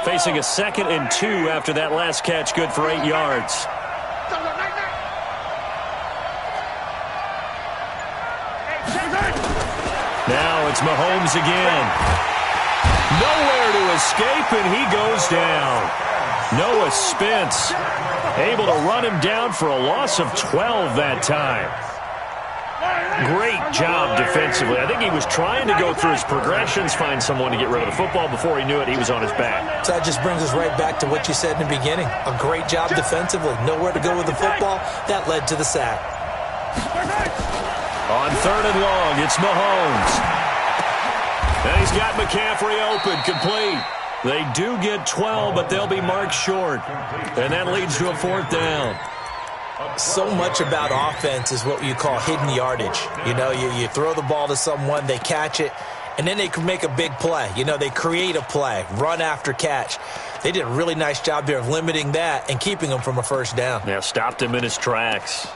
Facing a 2nd and 2 after that last catch, good for 8 yards. Now it's Mahomes again. Nowhere to escape, and he goes down. Noah Spence able to run him down for a loss of 12 that time. Great job defensively. I think he was trying to go through his progressions, find someone to get rid of the football. Before he knew it, he was on his back. So that just brings us right back to what you said in the beginning. A great job defensively. Nowhere to go with the football. That led to the sack. On 3rd and long, it's Mahomes. And he's got McCaffrey open, complete. They do get 12, but they'll be marked short. And that leads to a 4th down. So much about offense is what you call hidden yardage. You know, you throw the ball to someone, they catch it, and then they can make a big play. You know, they create a play, run after catch. They did a really nice job here of limiting that and keeping him from a 1st down. Yeah, stopped him in his tracks.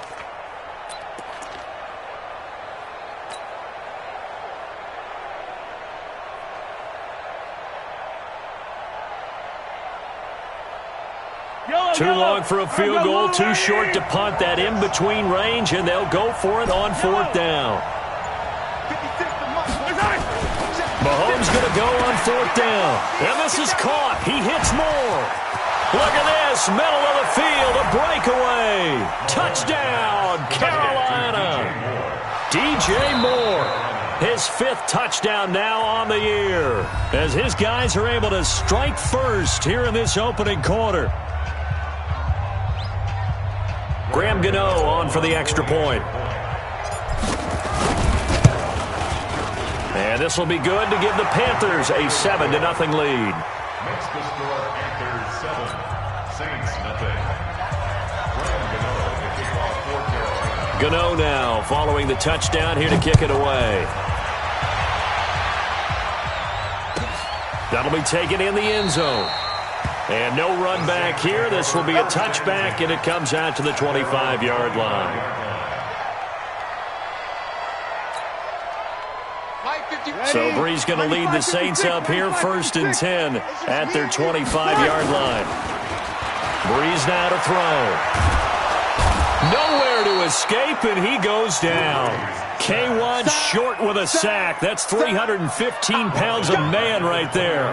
Too long for a field goal, too short to punt. That in-between range, and they'll go for it on 4th down. Mahomes going to go on 4th down. And this is caught. He hits Moore. Look at this. Middle of the field, a breakaway. Touchdown, Carolina. DJ Moore. His 5th touchdown now on the year, as his guys are able to strike first here in this opening quarter. Graham Gano on for the extra point. And this will be good to give the Panthers a 7-0 lead. Makes the score Panthers 7, Saints nothing. Gano now following the touchdown here to kick it away. That'll be taken in the end zone. And no run back here. This will be a touchback, and it comes out to the 25-yard line. So Bree's going to lead the Saints up here, 1st and 10 at their 25-yard line. Breeze now to throw. Nowhere to escape, and he goes down. K1 short with a sack. That's 315 pounds of man right there.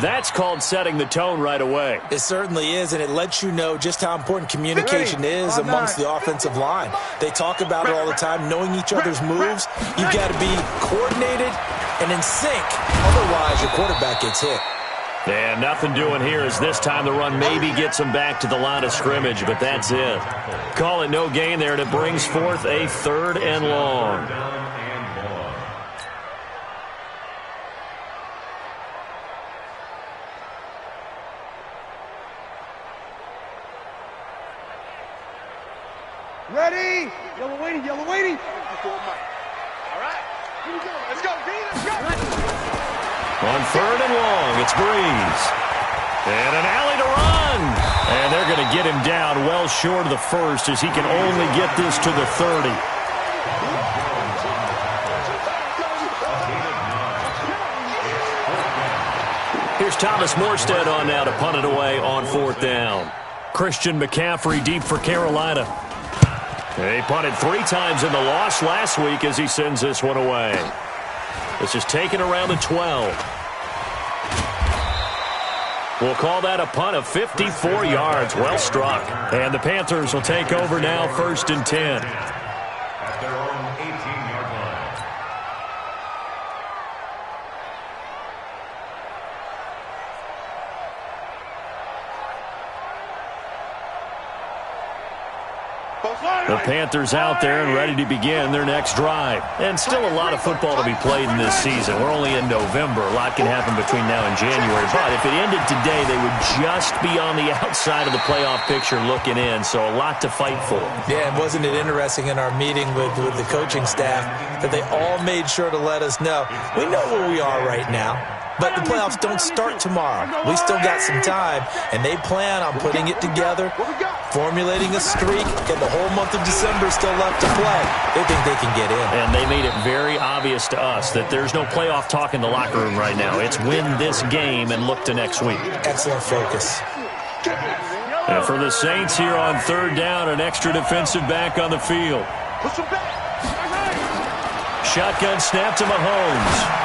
That's called setting the tone right away. It certainly is, and it lets you know just how important communication is amongst the offensive line. They talk about it all the time, knowing each other's moves. You've got to be coordinated and in sync. Otherwise, your quarterback gets hit. And nothing doing here as this time the run maybe gets him back to the line of scrimmage, but that's it. Call it no gain there, and it brings forth a 3rd and long. Ready? Yellow waiting, yellow waiting. All right, here we go. Let's go, D, let's go. On 3rd and long, it's Breeze. And an alley to run. And they're going to get him down well short of the 1st as he can only get this to the 30. Here's Thomas Morstead on now to punt it away on 4th down. Christian McCaffrey deep for Carolina. He punted 3 times in the loss last week as he sends this one away. This is taken around the 12. We'll call that a punt of 54 yards. Well struck. And the Panthers will take over now, 1st and 10. At their own 18-yard line. The Panthers out there and ready to begin their next drive. And still a lot of football to be played in this season. We're only in November. A lot can happen between now and January. But if it ended today, they would just be on the outside of the playoff picture looking in. So a lot to fight for. Yeah, and wasn't it interesting in our meeting with the coaching staff that they all made sure to let us know, we know where we are right now. But the playoffs don't start tomorrow. We still got some time, and they plan on putting it together formulating a streak, and the whole month of December still left to play. They think they can get in. And they made it very obvious to us that there's no playoff talk in the locker room right now. It's win this game and look to next week. Excellent focus. And for the Saints here on 3rd down, an extra defensive back on the field. Shotgun snap to Mahomes.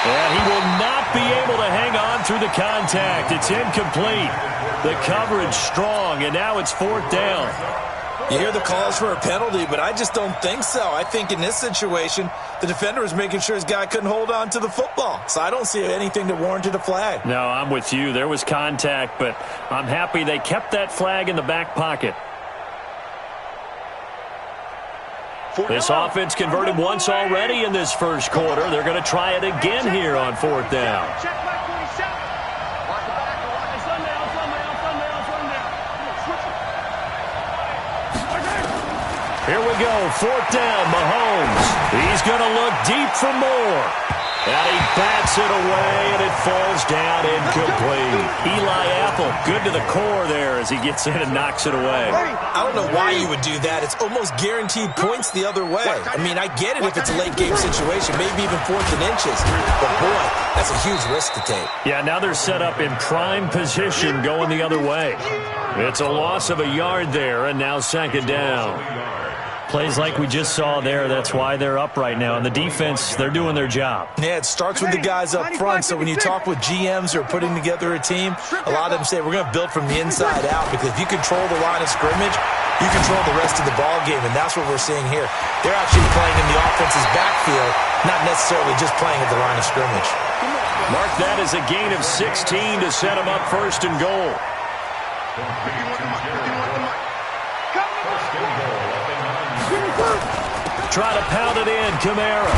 And he will not be able to hang on through the contact. It's incomplete. The coverage strong, and now it's 4th down. You hear the calls for a penalty, but I just don't think so. I think in this situation, the defender was making sure his guy couldn't hold on to the football. So I don't see anything that warranted a flag. No, I'm with you. There was contact, but I'm happy they kept that flag in the back pocket. This offense converted once already in this first quarter. They're going to try it again here on 4th down. Here we go, 4th down, Mahomes. He's going to look deep for more. And he bats it away, and it falls down incomplete. Eli Apple, good to the core there as he gets in and knocks it away. I don't know why you would do that. It's almost guaranteed points the other way. I mean, I get it if it's a late-game situation, maybe even 4th and inches. But, boy, that's a huge risk to take. Yeah, now they're set up in prime position going the other way. It's a loss of a yard there, and now 2nd down. Plays like we just saw there, that's why they're up right now. And the defense, they're doing their job. Yeah, it starts with the guys up front. So when you talk with GMs who are putting together a team, a lot of them say we're going to build from the inside out, because if you control the line of scrimmage, you control the rest of the ball game, and that's what we're seeing here. They're actually playing in the offense's backfield, not necessarily just playing at the line of scrimmage. Mark that as a gain of 16 to set them up 1st and goal. Try to pound it in, Kamara.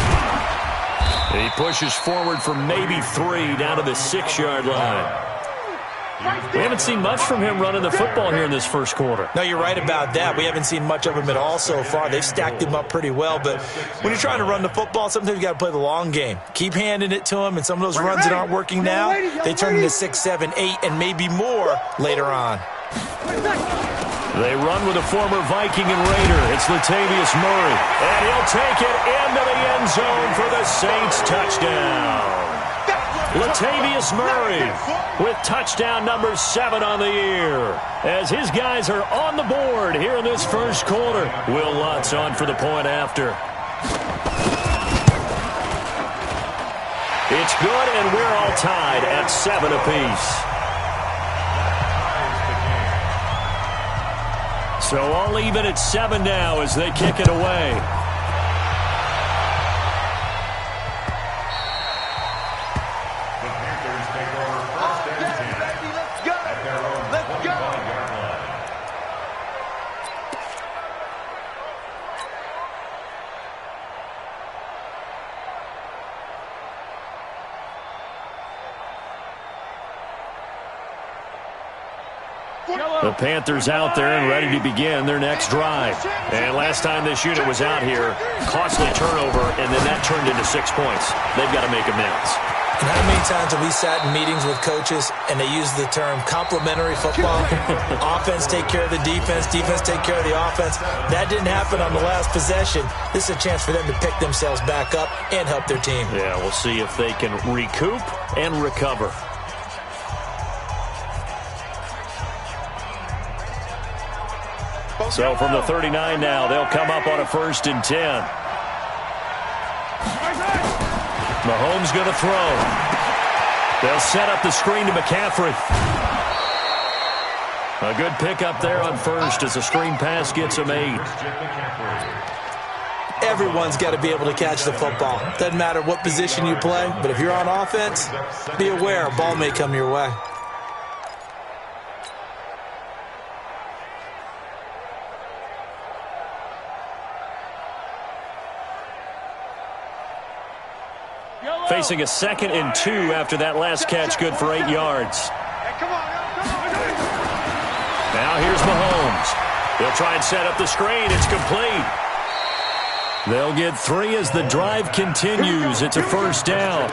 He pushes forward for maybe 3 down to the 6-yard line. We haven't seen much from him running the football here in this first quarter. No, you're right about that. We haven't seen much of him at all so far. They've stacked him up pretty well, but when you're trying to run the football, sometimes you got to play the long game. Keep handing it to him, and some of those runs that aren't working now, they turn into 6, 7, 8, and maybe more later on. They run with a former Viking and Raider. It's Latavius Murray. And he'll take it into the end zone for the Saints touchdown. Latavius Murray with touchdown number 7 on the year. As his guys are on the board here in this first quarter. Will Lutz on for the point after. It's good, and we're all tied at 7 apiece. So all even at 7 now as they kick it away. The Panthers take over 1st and 10 at their own 21-yard line. The Panthers out there and ready to begin their next drive. And last time this unit was out here, costly turnover, and then that turned into 6 points. They've got to make amends. And how many times have we sat in meetings with coaches and they use the term complementary football? Offense take care of the defense, defense take care of the offense. That didn't happen on the last possession. This is a chance for them to pick themselves back up and help their team. Yeah, we'll see if they can recoup and recover. So from the 39 now, they'll come up on a 1st and 10. Mahomes going to throw. They'll set up the screen to McCaffrey. A good pickup there on 1st as a screen pass gets him 8. Everyone's got to be able to catch the football. Doesn't matter what position you play, but if you're on offense, be aware a ball may come your way. Facing a 2nd and 2 after that last catch, good for 8 yards. Now here's Mahomes. He'll try and set up the screen. It's complete. They'll get 3 as the drive continues. It's a first down.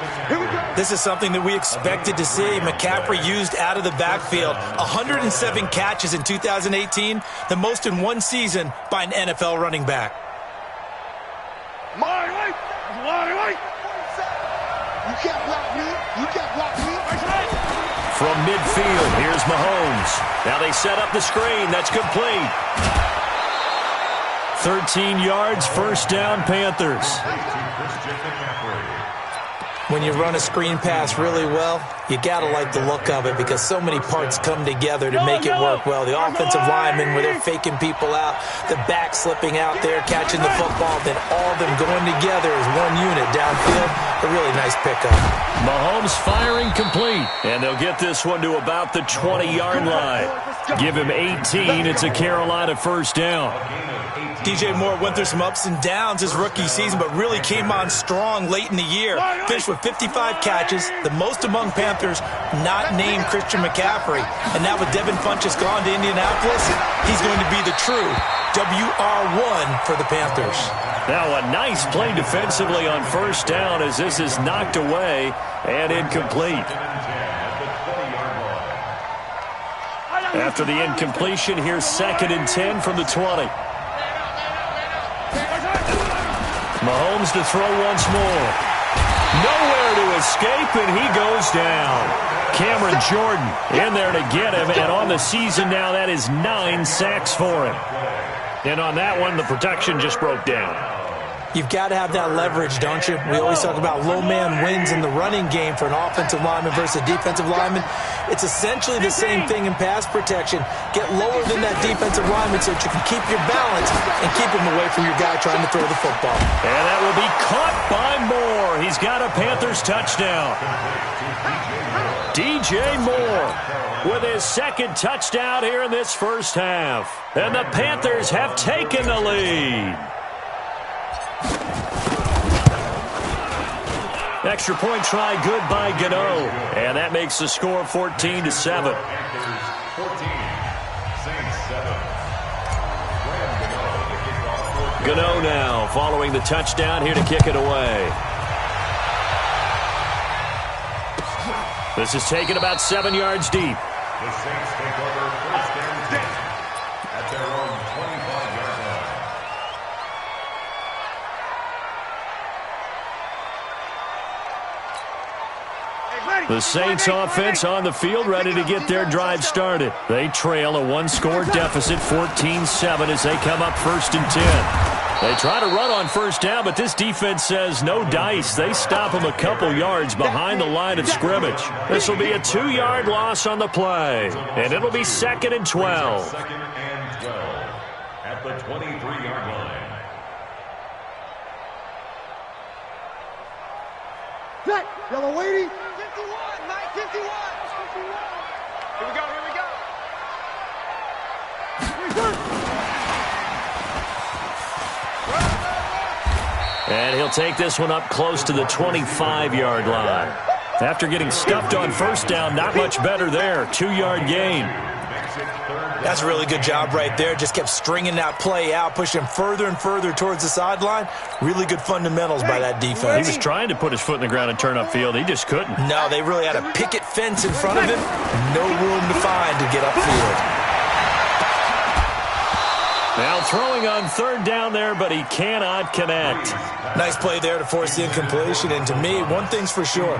This is something that we expected to see. McCaffrey used out of the backfield. 107 catches in 2018, the most in one season by an NFL running back. You can't block me. You can't block me. From midfield, here's Mahomes. Now they set up the screen. That's complete. 13 yards, first down, Panthers. When you run a screen pass really well, you got to like the look of it because so many parts come together to make it work well. The offensive linemen, where they're faking people out, the back slipping out there, catching the football, then all of them going together as one unit downfield. A really nice pickup. Mahomes firing complete, and they'll get this one to about the 20-yard line. Give him 18. It's a Carolina first down. DJ Moore went through some ups and downs his rookie season, but really came on strong late in the year. Finished with 55 catches, the most among Panthers not named Christian McCaffrey. And now with Devin Funchess gone to Indianapolis, he's going to be the true WR1 for the Panthers. Now a nice play defensively on first down as this is knocked away and incomplete. After the incompletion, here's 2nd and 10 from the 20. Mahomes to throw once more. Nowhere to escape, and he goes down. Cameron Jordan in there to get him, and on the season now, that is 9 sacks for him. And on that one, the protection just broke down. You've got to have that leverage, don't you? We always talk about low man wins in the running game for an offensive lineman versus a defensive lineman. It's essentially the same thing in pass protection. Get lower than that defensive lineman so that you can keep your balance and keep him away from your guy trying to throw the football. And that will be caught by Moore. He's got a Panthers touchdown. DJ Moore with his 2nd touchdown here in this first half. And the Panthers have taken the lead. Extra point try good by Gano. And that makes the score 14-7. Gano now following the touchdown here to kick it away. This is taken about 7 yards deep. The Saints take over first and 10 at their own 25-yard line. The Saints offense on the field ready to get their drive started. They trail a 1-score deficit, 14-7 as they come up 1st and 10. They try to run on first down, but this defense says no dice. They stop them a couple yards behind the line of scrimmage. This will be a 2-yard loss on the play, and it'll be 2nd and 12. 2nd and 12 at the 23-yard line. Set. Yellow waiting. 51. 51. Here we go. Here we go. And he'll take this one up close to the 25-yard line. After getting stuffed on first down, not much better there. 2-yard gain. That's a really good job right there. Just kept stringing that play out, pushing him further and further towards the sideline. Really good fundamentals by that defense. He was trying to put his foot in the ground and turn upfield. He just couldn't. No, they really had a picket fence in front of him. No room to find to get upfield. Now throwing on 3rd down there, but he cannot connect. Nice play there to force the incompletion. And to me, one thing's for sure.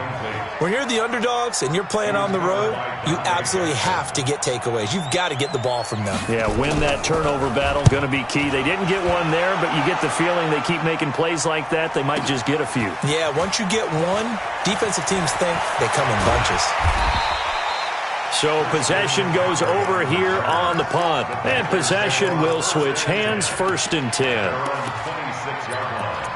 When you're the underdogs and you're playing on the road, you absolutely have to get takeaways. You've got to get the ball from them. Yeah, win that turnover battle, going to be key. They didn't get one there, but you get the feeling they keep making plays like that, they might just get a few. Yeah, once you get one, defensive teams think they come in bunches. So possession goes over here on the punt. And possession will switch hands, 1st and 10. 26-yard line.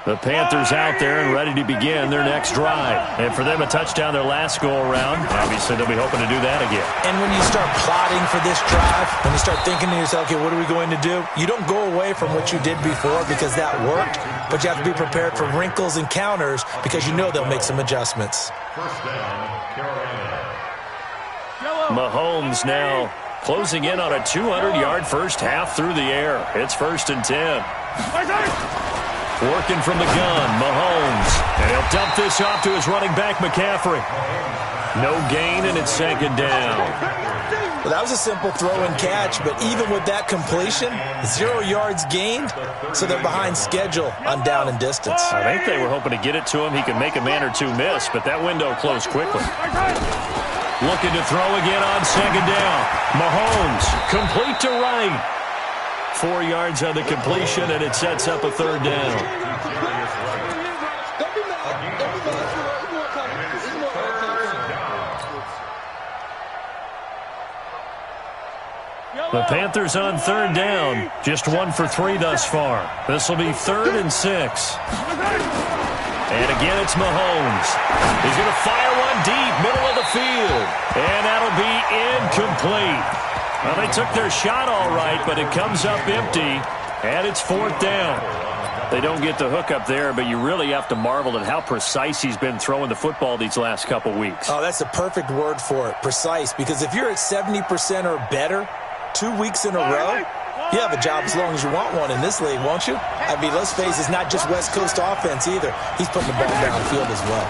The Panthers out there and ready to begin their next drive. And for them, a touchdown their last go-around. Obviously, they'll be hoping to do that again. And when you start plotting for this drive, when you start thinking to yourself, okay, what are we going to do? You don't go away from what you did before because that worked, but you have to be prepared for wrinkles and counters because you know they'll make some adjustments. First down, Carolina. Mahomes now closing in on a 200-yard first half through the air. It's 1st and 10. Working from the gun, Mahomes. And he'll dump this off to his running back, McCaffrey. No gain, and it's 2nd down. Well, that was a simple throw and catch, but even with that completion, 0 yards gained, so they're behind schedule on down and distance. I think they were hoping to get it to him. He could make a man or two miss, but that window closed quickly. Looking to throw again on 2nd down. Mahomes, complete to right. 4 yards on the completion, and it sets up a 3rd down. The Panthers on 3rd down. Just 1 for 3 thus far. This will be 3rd and 6. And again, it's Mahomes. He's going to fire one deep, middle of the field. And that'll be incomplete. Well, they took their shot all right, but it comes up empty. And it's 4th down. They don't get the hook up there, but you really have to marvel at how precise he's been throwing the football these last couple weeks. Oh, that's the perfect word for it, precise. Because if you're at 70% or better 2 weeks in a row, you have a job as long as you want one in this league, won't you? I mean, let's face it, it's not just West Coast offense either. He's putting the ball downfield as well.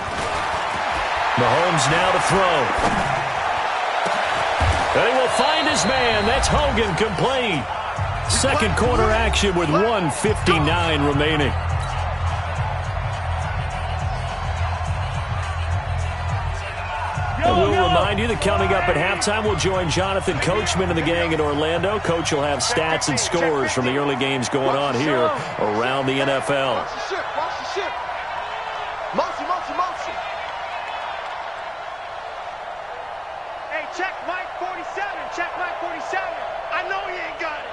Mahomes now to throw. And he will find his man. That's Hogan, complete. 2nd quarter action with 1:59 remaining. And we'll remind you that coming up at halftime, we'll join Jonathan Coachman and the gang in Orlando. Coach will have stats and scores from the early games going on here around the NFL. Watch the ship. Watch the ship. Motion, motion, motion. Hey, check Mike 47. Check Mike 47. I know he ain't got it.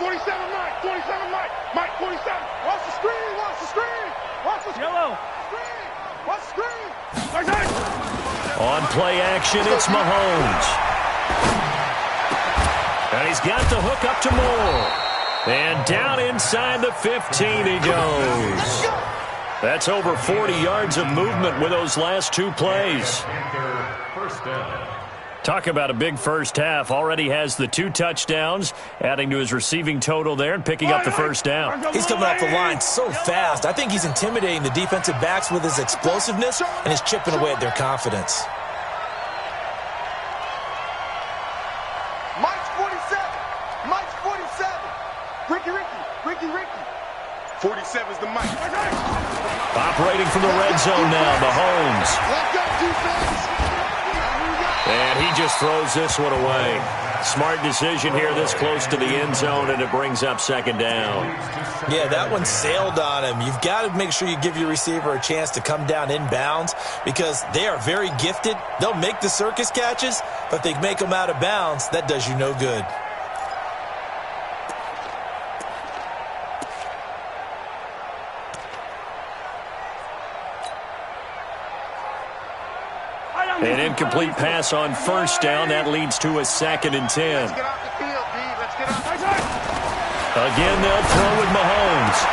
47 Mike. 47 Mike. Mike 47. Watch the screen. Watch the screen. Watch the screen. Yellow. Screen. Watch the screen. On play action, it's Mahomes. And he's got the hook up to Moore. And down inside the 15 he goes. That's over 40 yards of movement with those last 2 plays. Talk about a big first half. Already has the 2 touchdowns, adding to his receiving total there and picking up the 1st down. He's coming off the line so fast. I think he's intimidating the defensive backs with his explosiveness, and he's chipping away at their confidence. Mike's 47. Mike's 47. Ricky. 47's the Mike. Operating from the red zone now, Mahomes. Let's go, defense. And he just throws this one away. Smart decision here this close to the end zone, and it brings up 2nd down. Yeah, that one sailed on him. You've got to make sure you give your receiver a chance to come down inbounds because they are very gifted. They'll make the circus catches, but if they make them out of bounds, that does you no good. An incomplete pass on 1st down. That leads to a 2nd and 10. Let's get off the field, D. Let's get off the field. Again, they'll throw with Mahomes.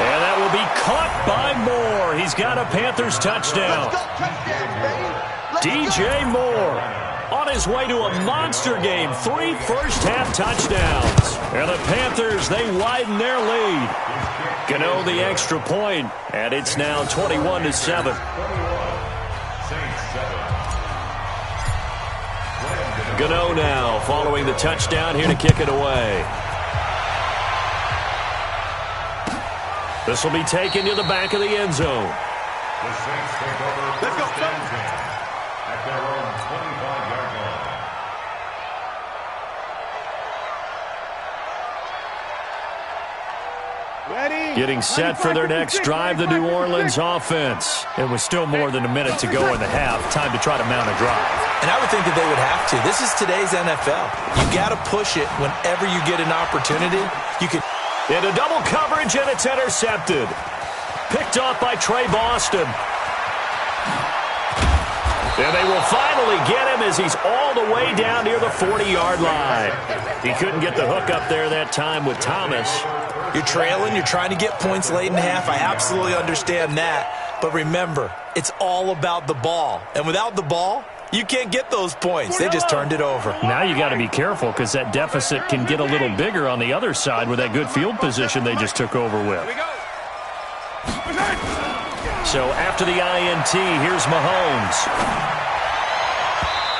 And that will be caught by Moore. He's got a Panthers touchdown. DJ Moore on his way to a monster game. 3 first-half touchdowns. And the Panthers, they widen their lead. Gano the extra point, and it's now 21-7. Gano now following the touchdown here to kick it away. This will be taken to the back of the end zone. The Saints take over. Let's go, fellas. At their own 25-yard line. Getting set for their next drive, the New Orleans offense. It was still more than a minute to go in the half. Time to try to mount a drive. And I would think that they would have to. This is today's NFL. You got to push it whenever you get an opportunity. You can. Into double coverage, and it's intercepted. Picked off by Trey Boston. And they will finally get him as he's all the way down near the 40-yard line. He couldn't get the hook up there that time with Thomas. You're trailing. You're trying to get points late in half. I absolutely understand that. But remember, it's all about the ball. And without the ball, You can't get those points. They just turned it over. Now you got to be careful because that deficit can get a little bigger on the other side with that good field position they just took over with. So after the INT, here's Mahomes.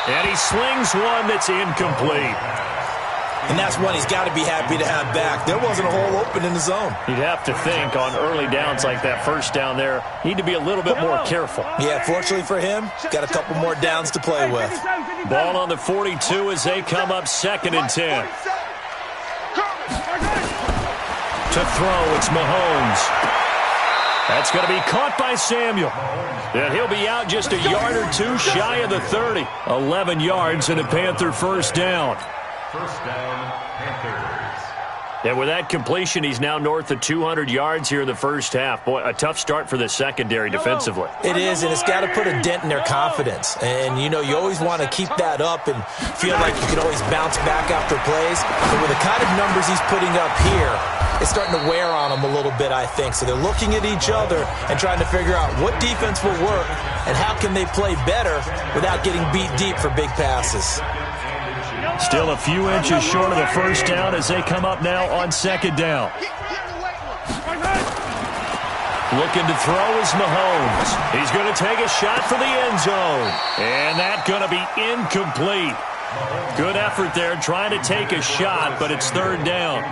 And he slings one that's incomplete. And that's one he's got to be happy to have back. There wasn't a hole open in the zone. You'd have to think on early downs like that first down there, need to be a little bit more careful. Yeah, fortunately for him, got a couple more downs to play with. Ball on the 42 as they come up 2nd and 10. To throw, it's Mahomes. That's going to be caught by Samuel. And he'll be out just a yard or two shy of the 30. 11 yards and a Panther first down. First down, Panthers. And with that completion, he's now north of 200 yards here in the first half. Boy, a tough start for the secondary defensively. It is, and it's got to put a dent in their confidence. And, you always want to keep that up and feel like you can always bounce back after plays. But with the kind of numbers he's putting up here, it's starting to wear on them a little bit, I think. So they're looking at each other and trying to figure out what defense will work and how can they play better without getting beat deep for big passes. Still a few inches short of the first down as they come up now on 2nd down. Looking to throw is Mahomes. He's going to take a shot for the end zone. And that's going to be incomplete. Good effort there trying to take a shot, but it's 3rd down.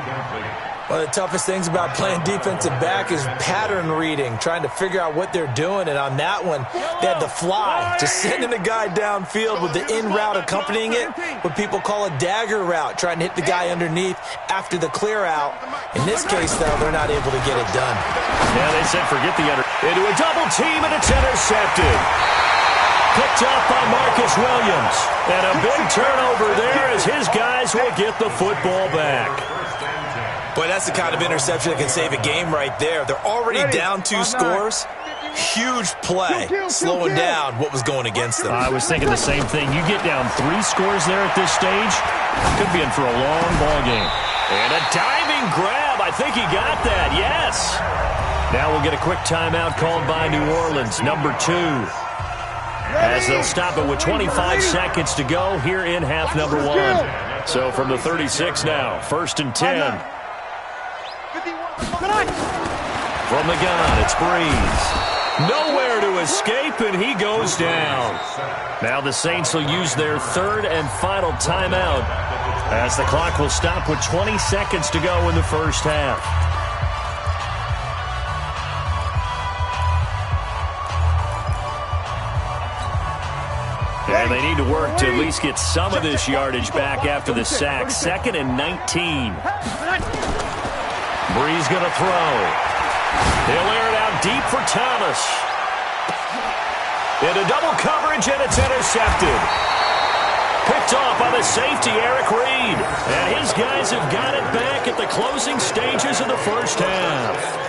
One of the toughest things about playing defensive back is pattern reading, trying to figure out what they're doing. And on that one, they had the fly, just sending the guy downfield with the in route accompanying it, what people call a dagger route, trying to hit the guy underneath after the clear out. In this case, though, they're not able to get it done. Yeah, they said forget the into a double team, and it's intercepted. Picked up by Marcus Williams. And a big turnover there as his guys will get the football back. Boy, that's the kind of interception that can save a game right there. They're already down 2 scores. Huge play, slowing down what was going against them. I was thinking the same thing. You get down 3 scores there at this stage, could be in for a long ball game. And a diving grab. I think he got that, yes. Now we'll get a quick timeout called by New Orleans, number 2. As they'll stop it with 25 seconds to go here in half number 1. So from the 36 now, 1st and 10. From the gun, it's Breeze. Nowhere to escape, and he goes down. Now the Saints will use their 3rd and final timeout as the clock will stop with 20 seconds to go in the first half. And they need to work to at least get some of this yardage back after the sack. 2nd and 19. Breeze going to throw. He'll air it out deep for Thomas. Into double coverage, and it's intercepted. Picked off by the safety, Eric Reed. And his guys have got it back at the closing stages of the first half.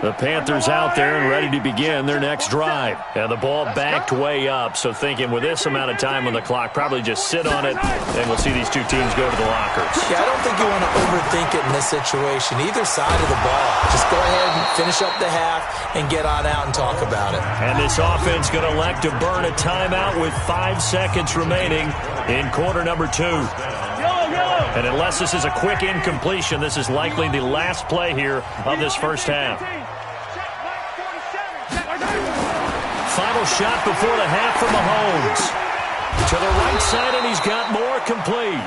The Panthers out there and ready to begin their next drive. And the ball backed way up, so thinking with this amount of time on the clock, probably just sit on it, and we'll see these two teams go to the lockers. Yeah, I don't think you want to overthink it in this situation, either side of the ball. Just go ahead and finish up the half and get on out and talk about it. And this offense going to elect to burn a timeout with 5 seconds remaining in quarter number 2. And unless this is a quick incompletion, this is likely the last play here of this first half. Final shot before the half from Mahomes. To the right side, and he's got more complete.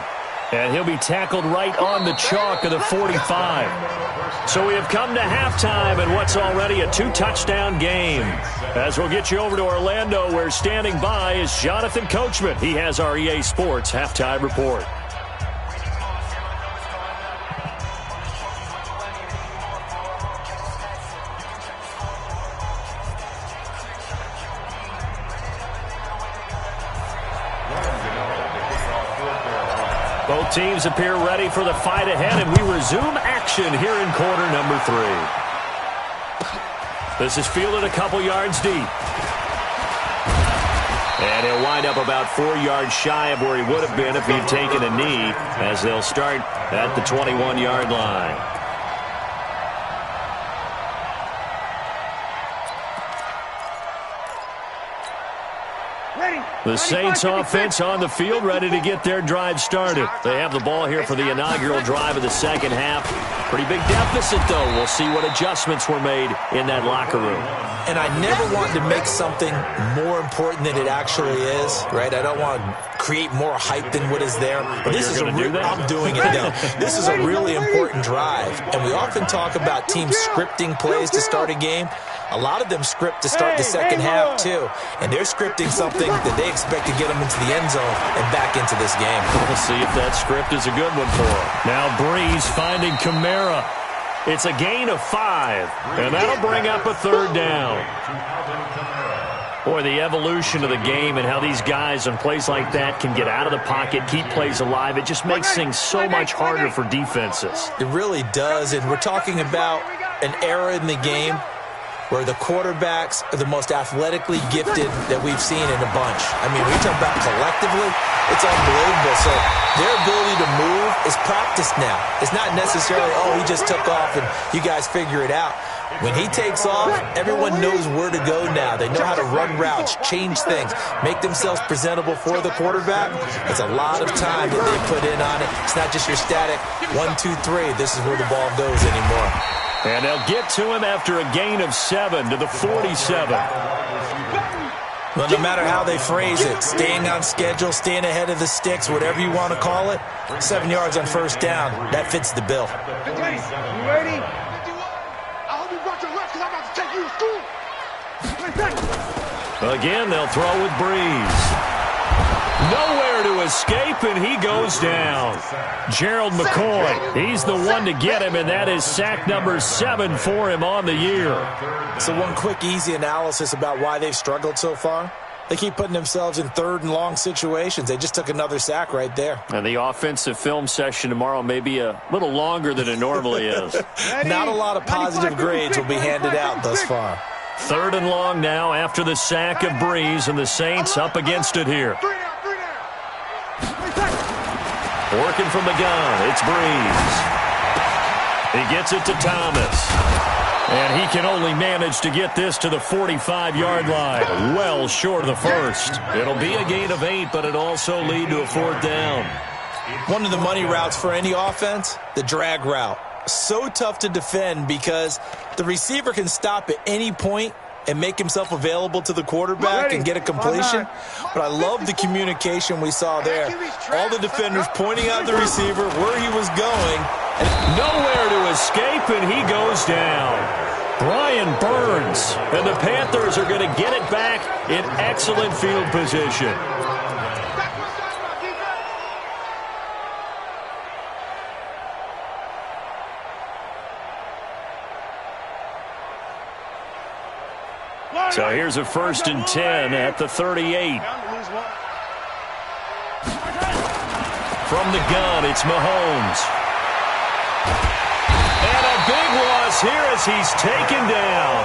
And he'll be tackled right on the chalk of the 45. So we have come to halftime in what's already a 2-touchdown game. As we'll get you over to Orlando, where standing by is Jonathan Coachman. He has our EA Sports halftime report. Both teams appear ready for the fight ahead, and we resume action here in quarter number 3. This is fielded a couple yards deep. And he'll wind up about 4 yards shy of where he would have been if he'd taken a knee, as they'll start at the 21-yard line. The Saints offense on the field, ready to get their drive started. They have the ball here for the inaugural drive of the second half. Pretty big deficit, though. We'll see what adjustments were made in that locker room. And I never want to make something more important than it actually is, right? I don't want to create more hype than what is there. But this is I'm doing it now. This is a really important drive. And we often talk about teams scripting plays to start a game. A lot of them script to start the second half, too. And they're scripting something that they expect to get them into the end zone and back into this game. We'll see if that script is a good one for them. Now Breeze finding Kamara. It's a gain of 5, and that'll bring up a third down. Boy, the evolution of the game and how these guys on plays like that can get out of the pocket, keep plays alive, it just makes things so much harder for defenses. It really does, and we're talking about an era in the game where the quarterbacks are the most athletically gifted that we've seen in a bunch. I mean, we talk about collectively, it's unbelievable. So their ability to move is practiced now. It's not necessarily, oh, he just took off and you guys figure it out. When he takes off, everyone knows where to go now. They know how to run routes, change things, make themselves presentable for the quarterback. It's a lot of time that they put in on it. It's not just your static 1, 2, 3. This is where the ball goes anymore. And they'll get to him after a gain of 7 to the 47. Well, no matter how they phrase it, staying on schedule, staying ahead of the sticks, whatever you want to call it, 7 yards on first down, that fits the bill. You ready? I hope you brought your lunch because I'm about to take you to school. Again, they'll throw with Breeze. Nowhere to escape, and he goes down. Gerald McCoy, he's the one to get him, and that is sack number 7 for him on the year. So one quick, easy analysis about why they've struggled so far. They keep putting themselves in third and long situations. They just took another sack right there. And the offensive film session tomorrow may be a little longer than it normally is. Not a lot of positive grades will be handed out thus far. 3rd and long now after the sack of Breeze, and the Saints up against it here. Working from the gun, it's Breeze. He gets it to Thomas. And he can only manage to get this to the 45-yard line, well short of the first. It'll be a gain of 8, but it'll also lead to a 4th down. One of the money routes for any offense, the drag route. So tough to defend because the receiver can stop at any point and make himself available to the quarterback and get a completion. But I love the communication we saw there. All the defenders pointing out the receiver where he was going. And nowhere to escape, and he goes down. Brian Burns, and the Panthers are going to get it back in excellent field position. So here's a 1st and 10 at the 38. From the gun, it's Mahomes. And a big loss here as he's taken down.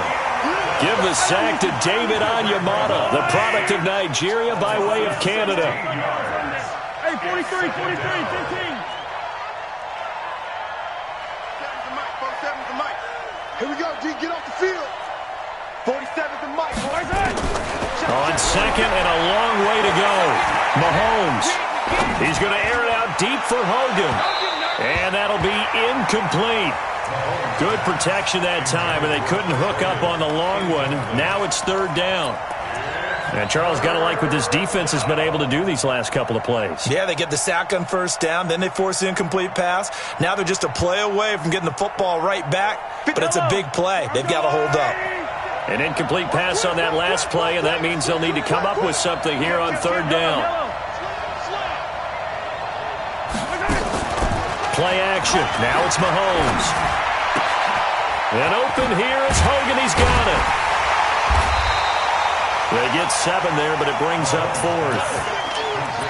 Give the sack to David Onyemata, the product of Nigeria by way of Canada. Hey, 43, 15. 47's the mic. Here we go, D, get off the field. 47's the mic. On second and a long way to go. Mahomes. He's going to air it out deep for Hogan. And that'll be incomplete. Good protection that time, and they couldn't hook up on the long one. Now it's 3rd down. And Charles, got to like what this defense has been able to do these last couple of plays. Yeah, they get the sack on first down, then they force the incomplete pass. Now they're just a play away from getting the football right back, but it's a big play. They've got to hold up. An incomplete pass on that last play, and that means they'll need to come up with something here on 3rd down. Play action. Now it's Mahomes. And open here is Hogan. He's got it. They get 7 there, but it brings up 4th.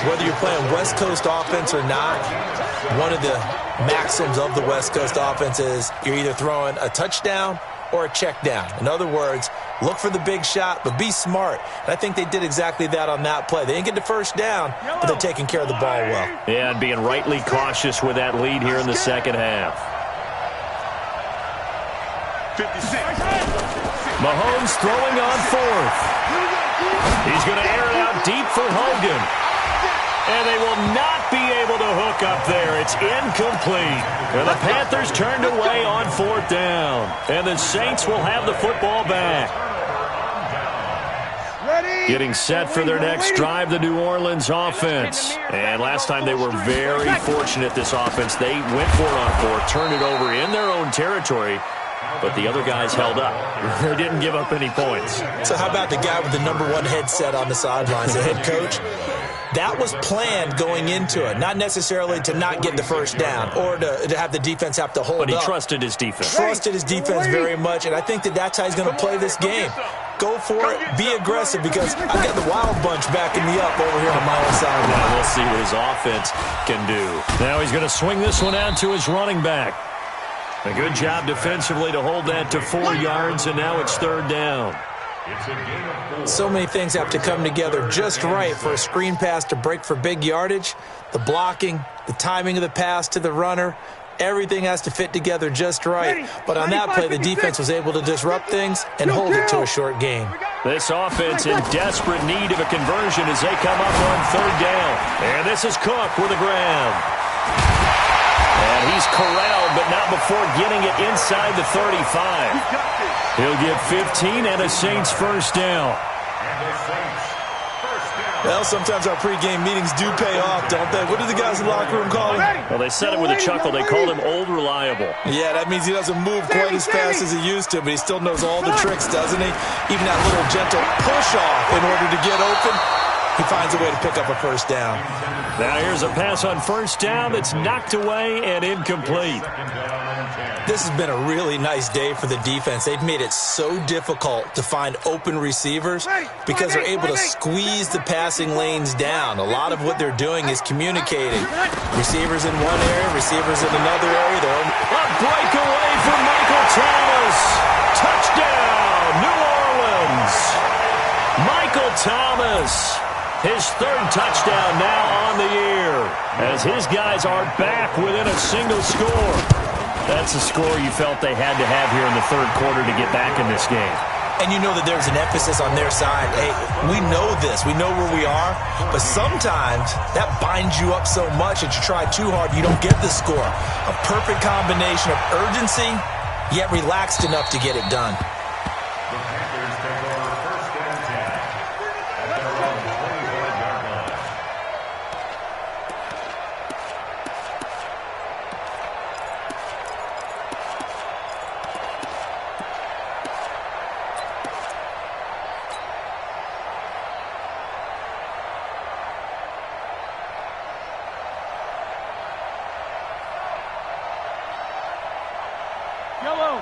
Whether you're playing West Coast offense or not, one of the maxims of the West Coast offense is you're either throwing a touchdown or a check down. In other words, look for the big shot, but be smart. And I think they did exactly that on that play. They didn't get the first down, but they're taking care of the ball well. Yeah, and being rightly cautious with that lead here in the second half. 56. Mahomes throwing on 4th. He's going to air it out deep for Hogan. And they will not be able to hook up there. It's incomplete. And the Panthers turned away on 4th down. And the Saints will have the football back. Getting set for their next drive, the New Orleans offense. And last time they were very fortunate, this offense. They went for it on 4th, turned it over in their own territory. But the other guys held up. They didn't give up any points. So how about the guy with the #1 headset on the sidelines, the head coach? That was planned going into it, not necessarily to not get the first down or to have the defense have to hold up. But he trusted his defense. Trusted his defense very much, and I think that's how he's going to play this game. Go for it, be aggressive, because I've got the wild bunch backing me up over here on my own side. Now we'll see what his offense can do. Now he's going to swing this one out to his running back. A good job defensively to hold that to 4 yards, and now it's 3rd down. So many things have to come together just right for a screen pass to break for big yardage. The blocking, the timing of the pass to the runner, everything has to fit together just right. But on that play, the defense was able to disrupt things and hold it to a short gain. This offense in desperate need of a conversion as they come up on 3rd down. And this is Cook with the grab. And he's corralled, but not before getting it inside the 35. He'll get 15 and a Saints first down. Well, sometimes our pregame meetings do pay off, don't they? What do the guys in the locker room call him? Well, they said it with a chuckle. They called him Old Reliable. Yeah, that means he doesn't move quite as fast as he used to, but he still knows all the tricks, doesn't he? Even that little gentle push-off in order to get open, he finds a way to pick up a first down. Now here's a pass on 1st down that's knocked away and incomplete. This has been a really nice day for the defense. They've made it so difficult to find open receivers because they're able to squeeze the passing lanes down. A lot of what they're doing is communicating. Receivers in one area, receivers in another area. A breakaway for Michael Thomas. Touchdown, New Orleans. Michael Thomas. His 3rd touchdown now on the year as his guys are back within a single score. That's a score you felt they had to have here in the 3rd quarter to get back in this game. And you know that there's an emphasis on their side. Hey, we know this. We know where we are. But sometimes that binds you up so much that you try too hard, you don't get the score. A perfect combination of urgency, yet relaxed enough to get it done.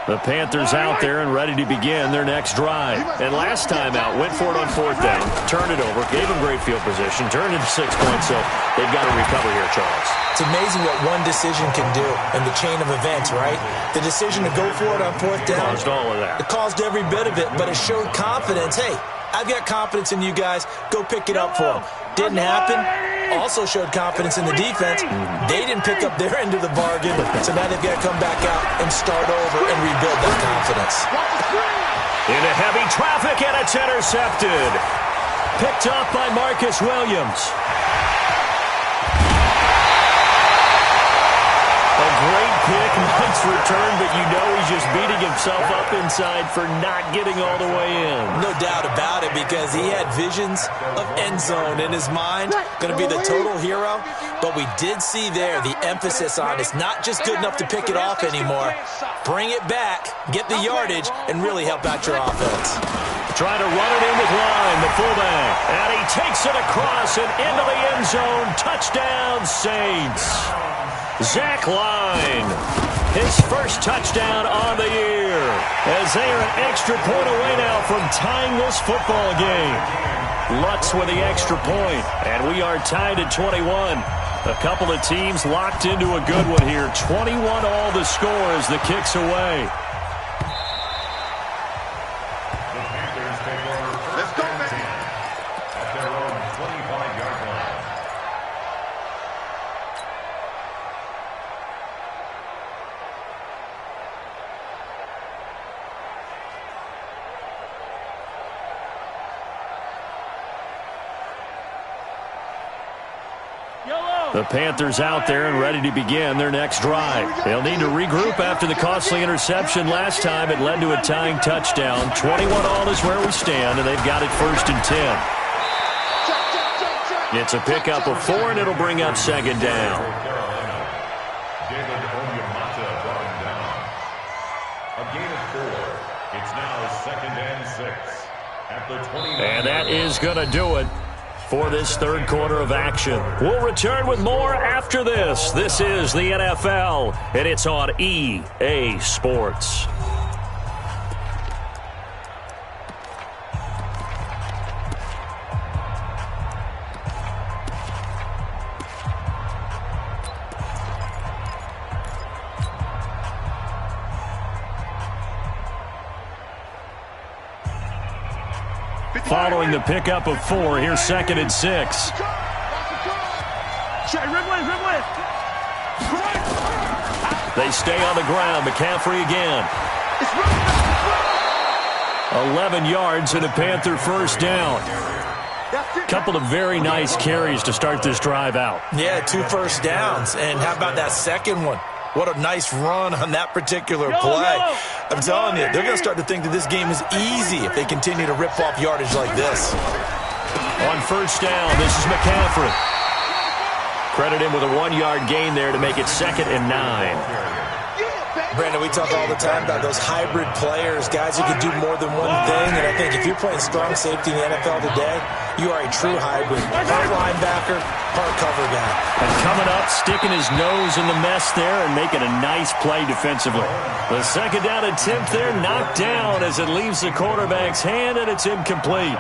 The Panthers out there and ready to begin their next drive. And last time out, went for it on 4th down, turned it over, gave them great field position, turned into 6 points, so they've got to recover here, Charles. It's amazing what one decision can do in the chain of events, right? The decision to go for it on 4th down. Caused all of that. It caused every bit of it, but it showed confidence. Hey, I've got confidence in you guys. Go pick it up for them. Didn't happen. Also showed confidence in the defense. They didn't pick up their end of the bargain, so now they've got to come back out and start over and rebuild that confidence. Into heavy traffic, and it's intercepted. Picked up by Marcus Williams. A great pick, nice return, but you know he's just beating himself up inside for not getting all the way in. No doubt about it, because he had visions of end zone in his mind. Going to be the total hero. But we did see there the emphasis on it's not just good enough to pick it off anymore. Bring it back, get the yardage, and really help out your offense. Trying to run it in with Line, the fullback. And he takes it across and into the end zone. Touchdown, Saints. Zach Line, his first touchdown on the year, as they are an extra point away now from tying this football game. Lutz with the extra point, and we are tied at 21. A couple of teams locked into a good one here. 21 all the score as the kick's away. Let's go, man. At their own 25-yard line. The Panthers out there and ready to begin their next drive. They'll need to regroup after the costly interception last time. It led to a tying touchdown. 21-all is where we stand, and they've got it 1st and 10. It's a pickup of 4, and it'll bring up 2nd down. And that is going to do it for this 3rd quarter of action. We'll return with more after this. This is the NFL, and it's on EA Sports. Following the pickup of 4, here's 2nd and 6. They stay on the ground. McCaffrey again. 11 yards and a Panther 1st down. Couple of very nice carries to start this drive out. Yeah, 2 first downs. And how about that second one? What a nice run on that particular play. I'm telling you, they're going to start to think that this game is easy if they continue to rip off yardage like this. On 1st down, this is McCaffrey. Credit him with a 1-yard gain there to make it 2nd and 9. Brandon, we talk all the time about those hybrid players, guys who can do more than one thing. And I think if you're playing strong safety in the NFL today, you are a true hybrid. Part linebacker, part cover guy. And coming up, sticking his nose in the mess there and making a nice play defensively. The 2nd down attempt there knocked down as it leaves the quarterback's hand, and it's incomplete.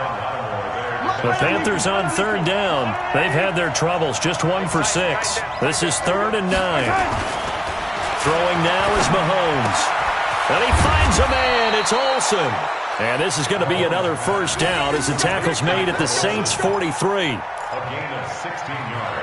The Panthers on 3rd down. They've had their troubles, just 1 for 6. This is 3rd and 9. Throwing now is Mahomes. And he finds a man. It's Olsen. And this is going to be another 1st down as the tackle's made at the Saints' 43.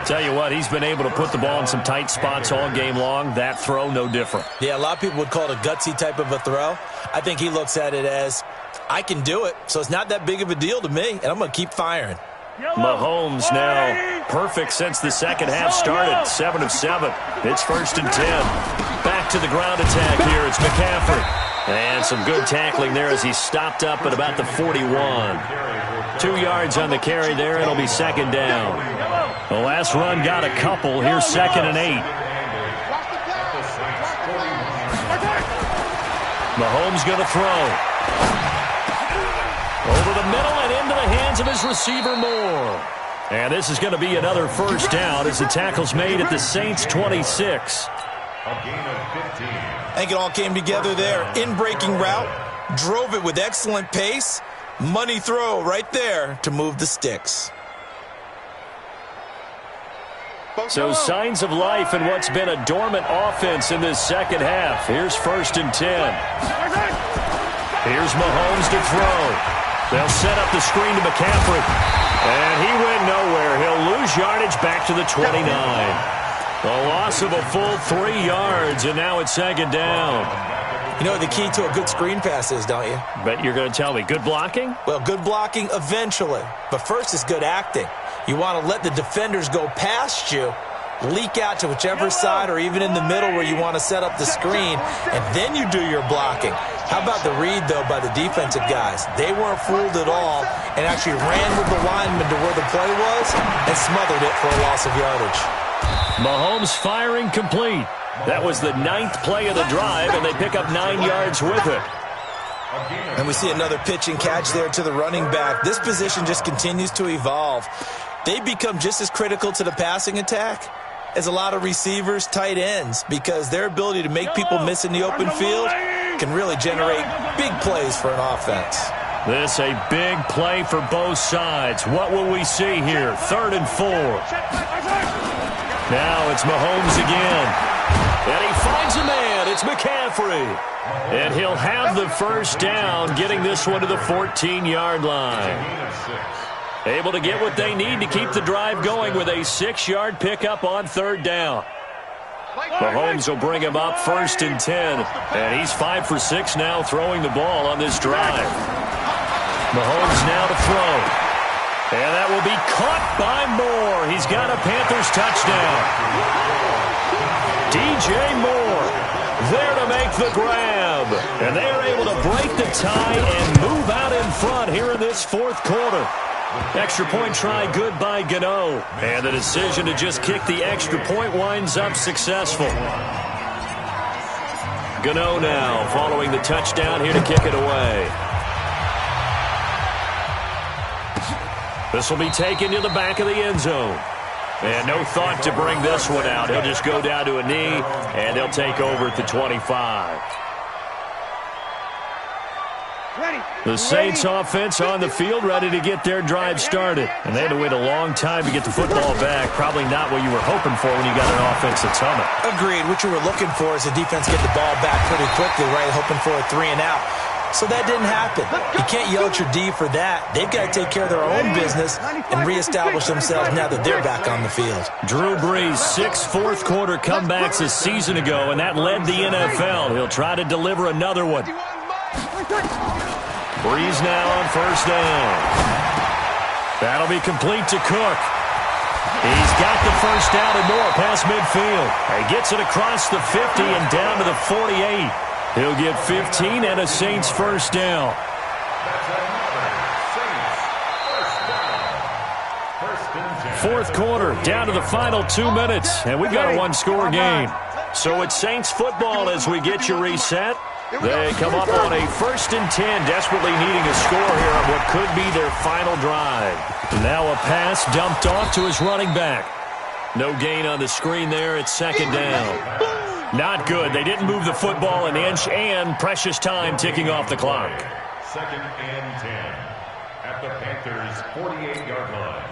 Tell you what, he's been able to put the ball in some tight spots all game long. That throw, no different. Yeah, a lot of people would call it a gutsy type of a throw. I think he looks at it as, I can do it, so it's not that big of a deal to me, and I'm going to keep firing. Mahomes now perfect since the 2nd half started. 7 of 7. It's 1st and 10. Back to the ground attack here. It's McCaffrey. And some good tackling there as he stopped up at about the 41. 2 yards on the carry there. It'll be 2nd down. The last run got a couple. Here's 2nd and 8. Mahomes going to throw. Over the middle and into the hands of his receiver Moore. And this is going to be another 1st down as the tackle's made at the Saints' 26. I think it all came together there. In-breaking route. Drove it with excellent pace. Money throw right there to move the sticks. So signs of life in what's been a dormant offense in this 2nd half. Here's 1st and 10. Here's Mahomes to throw. They'll set up the screen to McCaffrey. And he went nowhere. He'll lose yardage back to the 29. A loss of a full 3 yards, and now it's 2nd down. You know what the key to a good screen pass is, don't you? Bet you're going to tell me. Good blocking? Well, good blocking eventually. But first is good acting. You want to let the defenders go past you, leak out to whichever side or even in the middle where you want to set up the screen, and then you do your blocking. How about the read, though, by the defensive guys? They weren't fooled at all and actually ran with the lineman to where the play was and smothered it for a loss of yardage. Mahomes firing complete. That was the 9th play of the drive, and they pick up 9 yards with it. And we see another pitch and catch there to the running back. This position just continues to evolve. They become just as critical to the passing attack as a lot of receivers, tight ends, because their ability to make people miss in the open field can really generate big plays for an offense. This a big play for both sides. What will we see here? 3rd and 4. Now it's Mahomes again. And he finds a man. It's McCaffrey. And he'll have the 1st down, getting this one to the 14-yard line. Able to get what they need to keep the drive going with a 6-yard pickup on 3rd down. Mahomes will bring him up 1st and 10. And he's 5 for 6 now throwing the ball on this drive. Mahomes now to throw. And that will be caught by Moore. He's got a Panthers touchdown. DJ Moore there to make the grab. And they are able to break the tie and move out in front here in this fourth quarter. Extra point try good by Gano. And the decision to just kick the extra point winds up successful. Gano now following the touchdown here to kick it away. This will be taken to the back of the end zone. And no thought to bring this one out. He'll just go down to a knee, and they'll take over at the 25. The Saints offense on the field, ready to get their drive started. And they had to wait a long time to get the football back. Probably not what you were hoping for when you got an offense that's humming. Agreed. What you were looking for is the defense get the ball back pretty quickly, right? Hoping for a 3 and out. So that didn't happen. You can't yell at your D for that. They've got to take care of their own business and reestablish themselves now that they're back on the field. Drew Brees, 6 fourth-quarter comebacks a season ago, and that led the NFL. He'll try to deliver another one. Brees now on first down. That'll be complete to Cook. He's got the first down and more past midfield. He gets it across the 50 and down to the 48. He'll get 15 and a Saints first down. Fourth quarter, down to the final 2 minutes, and we've got a one-score game. So it's Saints football as we get you reset. They come up on a 1st and 10, desperately needing a score here on what could be their final drive. Now a pass dumped off to his running back. No gain on the screen there. It's 2nd down. Not good. They didn't move the football an inch, and precious time ticking off the clock. 2nd and 10 at the Panthers' 48-yard line.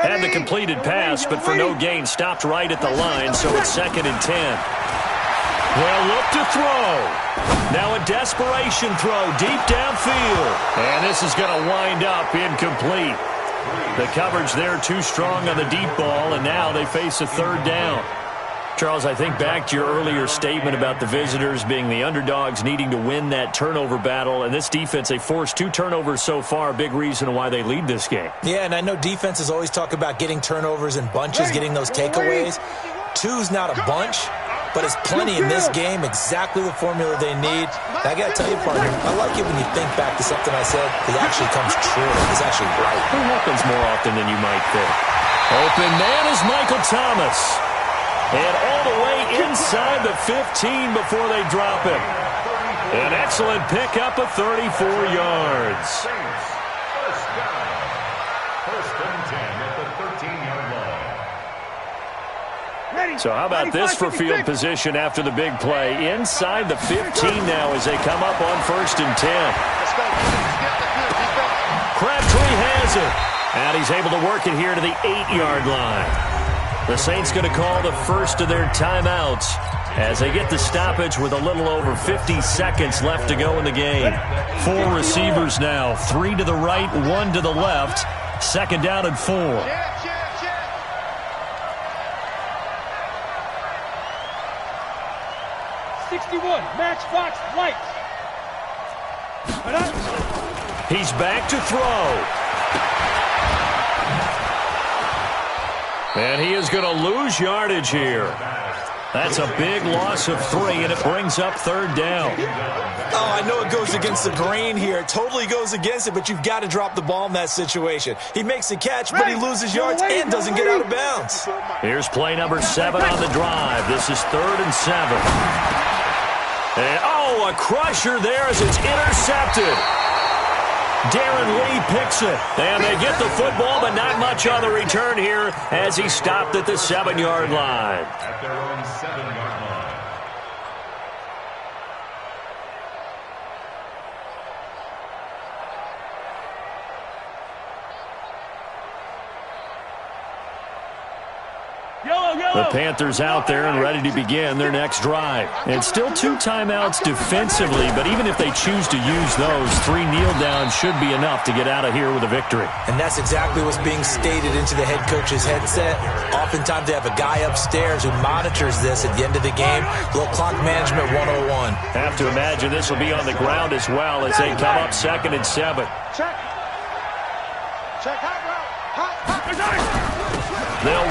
Had the completed pass, but for no gain, stopped right at the line, so it's 2nd and 10. They'll look to throw. Now a desperation throw deep downfield. And this is going to wind up incomplete. The coverage there too strong on the deep ball, and now they face a 3rd down. Charles, I think back to your earlier statement about the visitors being the underdogs needing to win that turnover battle. And this defense, they forced 2 turnovers so far, a big reason why they lead this game. Yeah, and I know defenses always talk about getting turnovers in bunches, getting those takeaways. 2's not a bunch, but it's plenty in this game, exactly the formula they need. And I got to tell you, partner, I like it when you think back to something I said. It actually comes true. It's actually right. It happens more often than you might think. Open man is Michael Thomas. And all the way inside the 15 before they drop him. An excellent pickup of 34 yards. Saints, first down. 1st and 10 at the 13-yard line. So how about this for field position after the big play? Inside the 15 now as they come up on 1st and 10. Crabtree has it. And he's able to work it here to the 8-yard line. The Saints going to call the first of their timeouts as they get the stoppage with a little over 50 seconds left to go in the game. 4 receivers now, 3 to the right, 1 to the left. 2nd down and 4. 61, match Fox, lights. He's back to throw. And he is going to lose yardage here. That's a big loss of 3, and it brings up 3rd down. Oh, I know it goes against the grain here. It totally goes against it, but you've got to drop the ball in that situation. He makes the catch, but he loses yards and doesn't get out of bounds. Here's play number 7 on the drive. This is 3rd and 7. And, oh, a crusher there as it's intercepted. Darren Lee picks it, and they get the football, but not much on the return here as he stopped at the 7-yard line. At their own 7-yard line. The Panthers out there and ready to begin their next drive. And still 2 timeouts defensively, but even if they choose to use those, 3 kneel downs should be enough to get out of here with a victory. And that's exactly what's being stated into the head coach's headset. Oftentimes they have a guy upstairs who monitors this at the end of the game. Little clock management 101. Have to imagine this will be on the ground as well as they come up 2nd and 7. They'll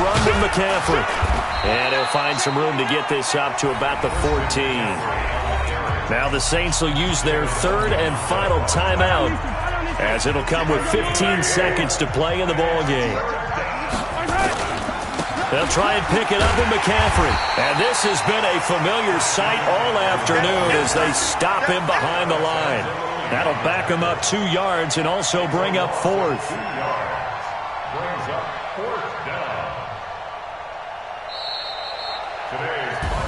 run to McCaffrey. And he'll find some room to get this up to about the 14. Now the Saints will use their third and final timeout, as it'll come with 15 seconds to play in the ballgame. They'll try and pick it up with McCaffrey. And this has been a familiar sight all afternoon as they stop him behind the line. That'll back him up 2 yards and also bring up fourth. Brings up fourth down.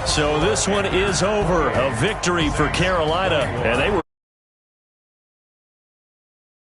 So this one is over. A victory for Carolina. And they were